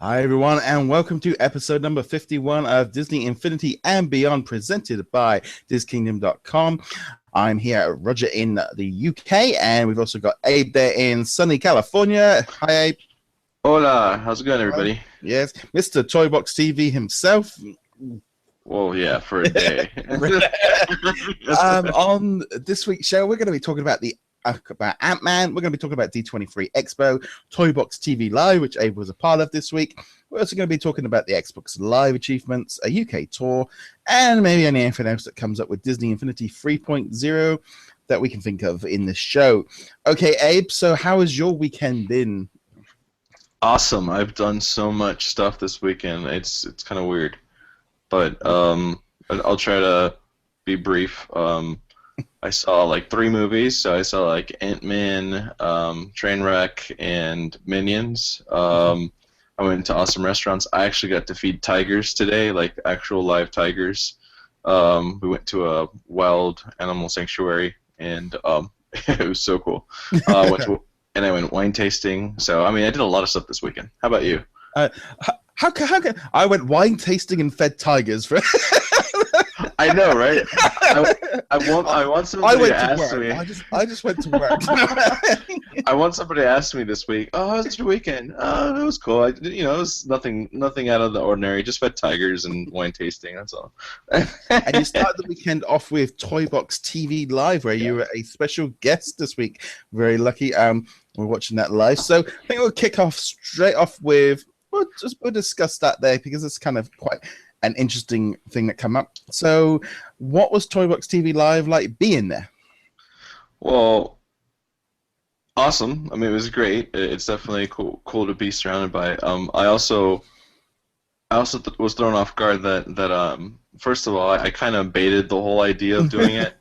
Hi, everyone, and welcome to episode number 51 of Disney Infinity and Beyond, presented by DisKingdom.com. I'm here, Roger, in the UK, and we've also got Abe there in sunny California. Hi, Abe. Hola, how's it going, everybody? Yes, Mr. Toybox TV himself. Well, yeah, for a day. On this week's show, we're going to be talking about about Ant-Man. We're going to be talking about D23 Expo, Toybox TV Live, which Abe was a part of this week. We're also going to be talking about the Xbox Live achievements, a UK tour, and maybe anything else that comes up with Disney Infinity 3.0 that we can think of in this show. Okay, Abe, so how has your weekend been? Awesome. I've done so much stuff this weekend. It's kind of weird, but I'll try to be brief. I saw like 3 movies. So I saw like Ant-Man, Trainwreck, and Minions. I went to awesome restaurants. I actually got to feed tigers today, like actual live tigers. We went to a wild animal sanctuary, and it was so cool. I went wine tasting. So I mean, I did a lot of stuff this weekend. How about you? How can I went wine tasting and fed tigers for? I know, right? I want somebody to ask me. I just went to work. I want somebody to ask me this week. Oh, how's your weekend? Oh, it was cool. It was nothing out of the ordinary. Just fed tigers and wine tasting. That's all. And you started the weekend off with Toybox TV Live, where you were a special guest this week. Very lucky. We're watching that live. So I think we'll kick off straight off with. We'll discuss that there because it's kind of quite an interesting thing that come up. So, what was Toybox TV Live like being there? Well, awesome. I mean, it was great. It's definitely cool to be surrounded by. I also was thrown off guard that first of all, I kind of baited the whole idea of doing it.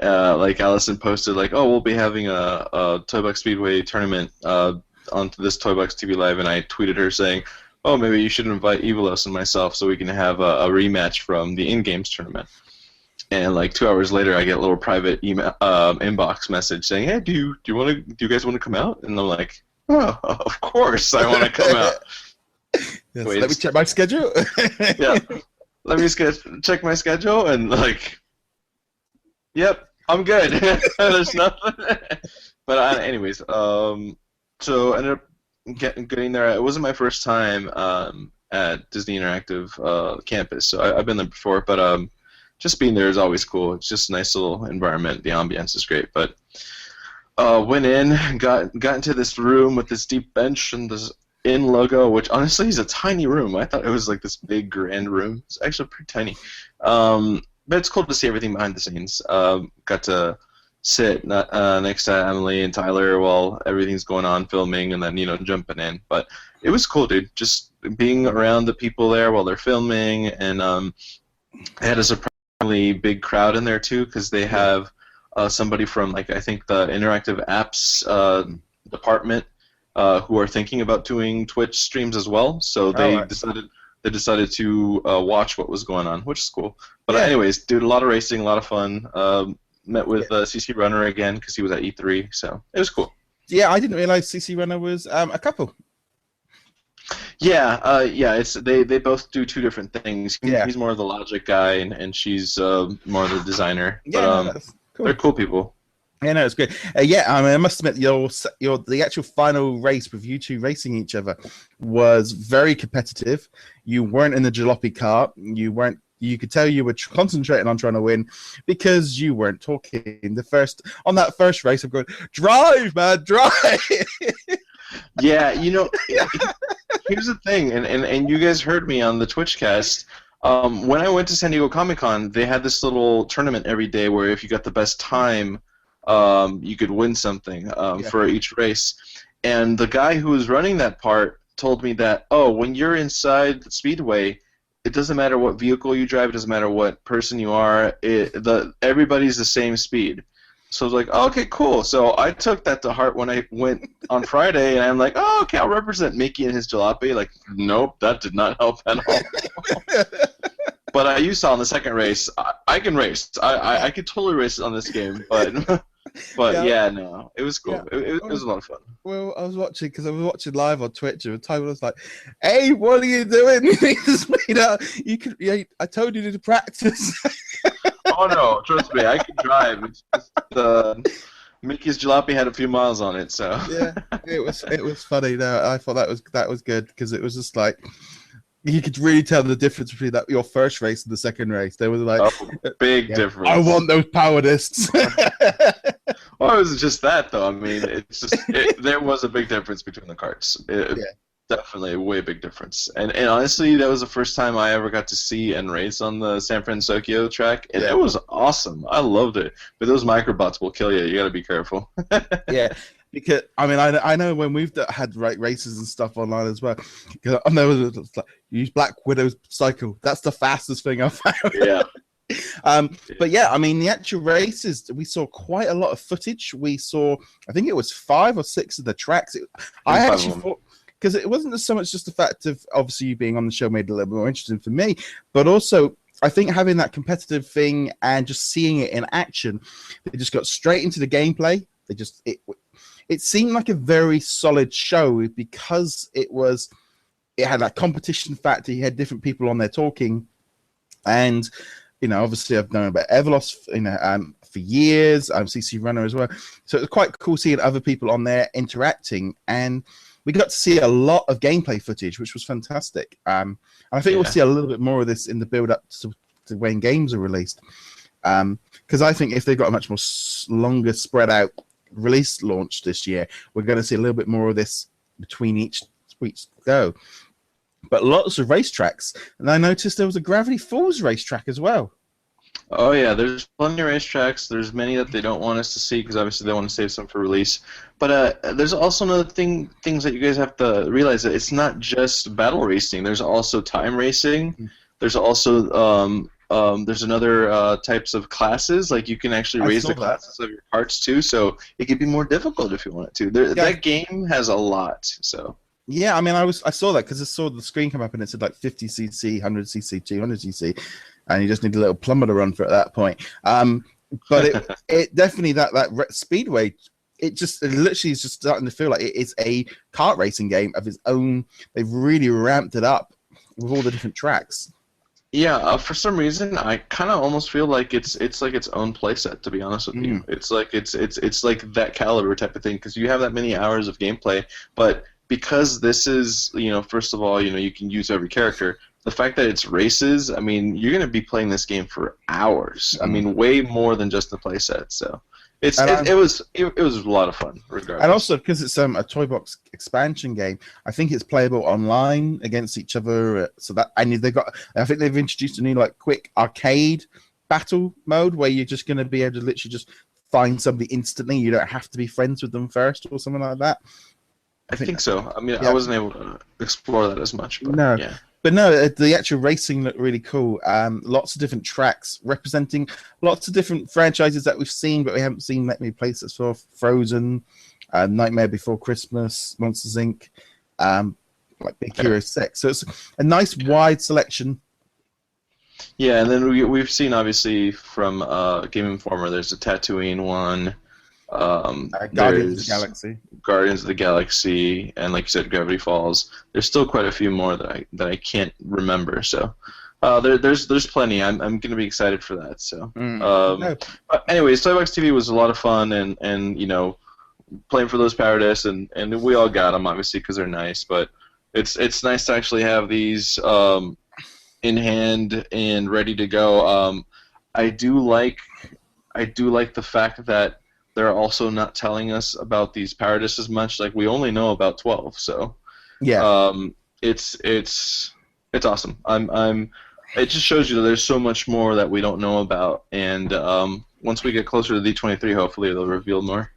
Like Allison posted, like, oh, we'll be having a Toybox Speedway tournament onto this Toybox TV Live, and I tweeted her saying, oh, maybe you should invite Evilos and myself so we can have a rematch from the in-games tournament. And like 2 hours later, I get a little private email inbox message saying, hey, do you guys want to come out? And I'm like, oh, of course I want to come out. Yes, let me check my schedule. Yeah, let me check my schedule, and like, yep, I'm good. There's nothing. But anyways, so I ended up getting there. It wasn't my first time at Disney Interactive campus, so I've been there before, but just being there is always cool. It's just a nice little environment. The ambience is great. But went in, got into this room with this deep bench and this in logo, which honestly is a tiny room. I thought it was like this big grand room. It's actually pretty tiny. But it's cool to see everything behind the scenes. Got to sit next to Emily and Tyler while everything's going on filming, and then jumping in. But it was cool, dude. Just being around the people there while they're filming, and they had a surprisingly big crowd in there too, because they have somebody from like I think the interactive apps department who are thinking about doing Twitch streams as well. So they decided to watch what was going on, which is cool. But anyways, dude, a lot of racing, a lot of fun. Met with CC Runner again because he was at E3, so it was cool. Yeah, I didn't realize CC Runner was a couple. Yeah, it's they both do 2 different things. He's more of the logic guy, and she's more of the designer. Yeah, but, that's cool. They're cool people. Yeah, no, it's good. Yeah, I mean, I must admit, the actual final race with you two racing each other was very competitive. You weren't in the jalopy cart. You could tell you were concentrating on trying to win because you weren't talking. On that first race, I'm going, drive, man, drive. Yeah, here's the thing, and you guys heard me on the Twitchcast. When I went to San Diego Comic-Con, they had this little tournament every day where if you got the best time, you could win something for each race. And the guy who was running that part told me that, when you're inside the Speedway, it doesn't matter what vehicle you drive. It doesn't matter what person you are. Everybody's the same speed. So I was like, oh, okay, cool. So I took that to heart when I went on Friday, and I'm like, oh, okay, I'll represent Mickey and his jalopy. Like, nope, that did not help at all. But you saw in the second race, I can race. I could totally race on this game, but But Yeah, yeah, no, it was yeah. cool. It was a lot of fun. Well, I was watching because I was watching live on Twitch, and Tyler was like, "Hey, what are you doing? You could. Yeah, I told you to practice." Oh no, trust me, I can drive. It's just Mickey's Jalopy had a few miles on it, so Yeah, it was funny. No, I thought that was good because it was just like you could really tell the difference between that your first race and the second race. There was like, oh, big yeah, difference. I want those power discs. Well, it was just that though. I mean, there was a big difference between the carts. Definitely a way big difference. And honestly, that was the first time I ever got to see and race on the San Francisco track, and it was awesome. I loved it. But those microbots will kill you. You got to be careful. Yeah, because I mean, I know when we've had races and stuff online as well. Because I know it's like, use Black Widow's cycle. That's the fastest thing I've found. Yeah. But yeah, I mean, the actual races, we saw quite a lot of footage. We saw, I think it was 5 or 6 of the tracks. I actually thought, because it wasn't so much just the fact of obviously you being on the show made it a little bit more interesting for me, but also I think having that competitive thing and just seeing it in action, they just got straight into the gameplay. It seemed like a very solid show because it had that competition factor. You had different people on there talking, and obviously I've known about Everloss, for years. I'm CC Runner as well, so it was quite cool seeing other people on there interacting, and we got to see a lot of gameplay footage, which was fantastic. And I think we'll see a little bit more of this in the build-up to when games are released. Because I think if they've got a much more longer spread-out release launch this year, we're going to see a little bit more of this between each go. But lots of racetracks. And I noticed there was a Gravity Falls racetrack as well. Oh yeah, there's plenty of racetracks. There's many that they don't want us to see because obviously they want to save some for release. But there's also another things that you guys have to realize, that it's not just battle racing. There's also time racing. There's also there's another types of classes. Like you can actually raise the classes of your carts too, so it could be more difficult if you want it to. That game has a lot. So. Yeah, I mean, I saw that because I saw the screen come up and it said like 50cc, 100cc, 200cc, and you just need a little plumber to run for at that point. But it definitely that Speedway, it literally is just starting to feel like it is a kart racing game of its own. They've really ramped it up with all the different tracks. Yeah, for some reason, I kind of almost feel like it's like its own playset. To be honest with you, it's like it's like that caliber type of thing because you have that many hours of gameplay, but because this is, first of all, you can use every character. The fact that it's races, I mean, you're going to be playing this game for hours. I mean, way more than just the playset. So it was a lot of fun, regardless. And also because it's a Toy Box expansion game, I think it's playable online against each other. So that I think they've introduced a new quick arcade battle mode where you're just going to be able to literally just find somebody instantly. You don't have to be friends with them first or something like that. I think so. I mean, I wasn't able to explore that as much. But, no. Yeah. But no, the actual racing looked really cool. Lots of different tracks representing lots of different franchises that we've seen, but we haven't seen that many places for. Frozen, Nightmare Before Christmas, Monsters Inc., Big Hero 6. So it's a nice wide selection. Yeah, and then we've seen, obviously, from Game Informer, there's a Tatooine one. Guardians of the Galaxy. Guardians of the Galaxy, and like you said, Gravity Falls. There's still quite a few more that I can't remember. So there's plenty. I'm going to be excited for that. So but anyways, Toybox TV was a lot of fun, and playing for those power discs, and we all got them obviously because they're nice. But it's nice to actually have these in hand and ready to go. I do like the fact that they're also not telling us about these power discs as much. Like we only know about 12, so yeah, it's awesome. It just shows you that there's so much more that we don't know about, and once we get closer to D23, hopefully they'll reveal more.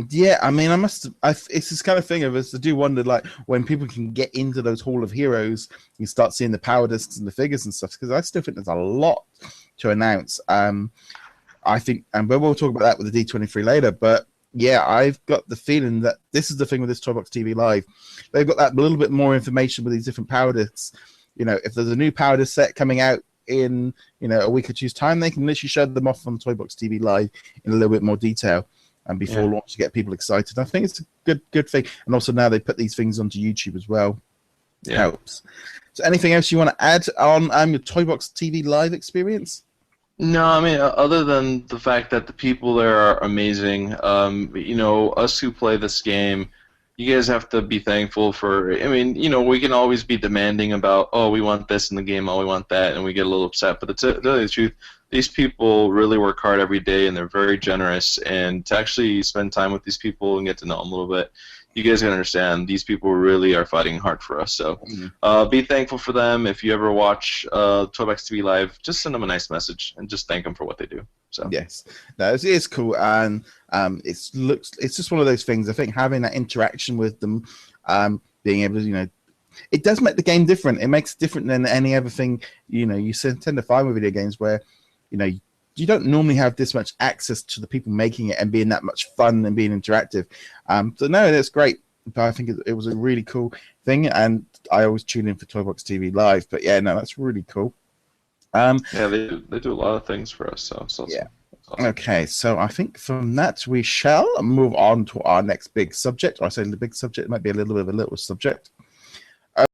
Yeah, I mean, it's this kind of thing of us. I do wonder, when people can get into those Hall of Heroes, you start seeing the power discs and the figures and stuff. Because I still think there's a lot to announce. I think, but we'll talk about that with the D23 later. But yeah, I've got the feeling that this is the thing with this Toybox TV Live. They've got that little bit more information with these different power discs. If there's a new power disc set coming out in a week or two's time, they can literally show them off on Toybox TV Live in a little bit more detail. and before launch to get people excited. I think it's a good thing. And also now they put these things onto YouTube as well. Helps. So anything else you want to add on your Toy Box TV live experience? No, I mean, other than the fact that the people there are amazing, you know, us who play this game, you guys have to be thankful for, I mean, you know, we can always be demanding about, oh, we want this in the game, oh, we want that, and we get a little upset, but to tell you the truth, these people really work hard every day, and they're very generous, and to actually spend time with these people and get to know them a little bit, you guys can understand these people really are fighting hard for us. So be thankful for them. If you ever watch Toybox TV Live, just send them a nice message and just thank them for what they do. So yes, no, it's cool, and it's just one of those things. I think having that interaction with them, being able to, you know, it does make the game different. It makes it different than any other thing, you know, you tend to find with video games where, you know, you don't normally have this much access to the people making it and being that much fun and being interactive. So no, that's great. But I think it was a really cool thing, and I always tune in for Toybox TV Live. But yeah, no, that's really cool. Yeah, they do a lot of things for us. So it's awesome. Yeah. Awesome. Okay, so I think from that we shall move on to our next big subject. Or I say the big subject, it might be a little bit of a little subject.